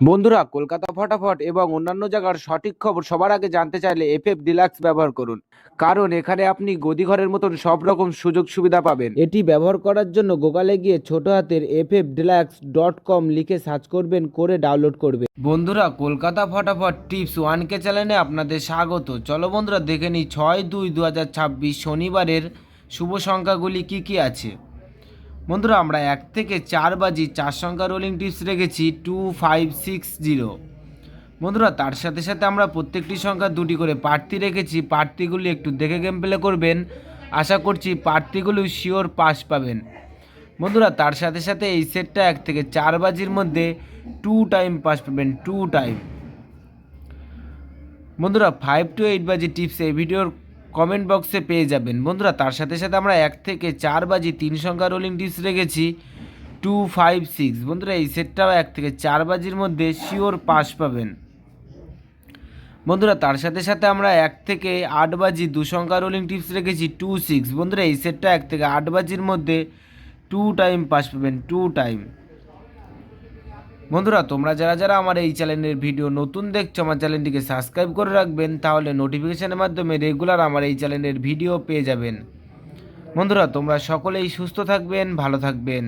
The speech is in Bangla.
বন্ধুরা, কলকাতা ফটাফট এবং অন্যান্য জায়গার সঠিক খবর সবার আগে জানতে চাইলে এফএফ ডিলাক্স ব্যবহার করুন। কারণ এখানে আপনি গদিঘরের মতন সব রকম সুযোগ সুবিধা পাবেন। এটি ব্যবহার করার জন্য গুগলে গিয়ে ছোট হাতের ffdeluxe.com লিখে সার্চ করবেন, করে ডাউনলোড করবেন। বন্ধুরা, কলকাতা ফটাফট টিপস 1K চ্যানেলে আপনাদের স্বাগত। চলো বন্ধুরা, দেখে নিই 6/2/2026 শনিবারের শুভ সংখ্যাগুলি কি কি আছে। বন্ধুরা, আমরা 1 থেকে 4 বাজি 4 সংখ্যা রোলিং টিপস রেখেছি 2560। বন্ধুরা, তার সাথে সাথে আমরা প্রত্যেকটি সংখ্যা দুটি করে প্রার্থী রেখেছি। প্রার্থীগুলি একটু দেখে গেম প্লে করবেন, আশা করছি প্রার্থীগুলো শিওর পাস পাবেন। বন্ধুরা, তার সাথে সাথে এই সেটটা 1 থেকে 4 বাজির মধ্যে 2 টাইম পাস পাবেন, 2 টাইম। বন্ধুরা, 5 to 8 বাজি টিপস এই ভিডিওর কমেন্ট বক্সে পেয়ে যাবেন। বন্ধুরা, তার সাথে সাথে আমরা 1 থেকে 4 বাজি 3 সংখ্যা রোলিং টিপস রেখেছি 256। বন্ধুরা, এই সেটটাও 1 থেকে 4 বাজির মধ্যে শিওর পাস পাবেন। বন্ধুরা, তার সাথে সাথে আমরা 1 থেকে 8 বাজি 2 সংখ্যা রোলিং টিপস রেখেছি 26। বন্ধুরা, এই সেটটা 1 থেকে 8 বাজির মধ্যে 2 টাইম পাস পাবেন, 2 টাইম। বন্ধুরা, তোমরা যারা যারা আমার এই চ্যানেলের ভিডিও নতুন দেখছো, আমার চ্যানেলটিকে সাবস্ক্রাইব করে রাখবেন, তাহলে নোটিফিকেশনের মাধ্যমে রেগুলার আমার এই চ্যানেলের ভিডিও পেয়ে যাবেন। বন্ধুরা, তোমরা সকলেই সুস্থ থাকবেন, ভালো থাকবেন।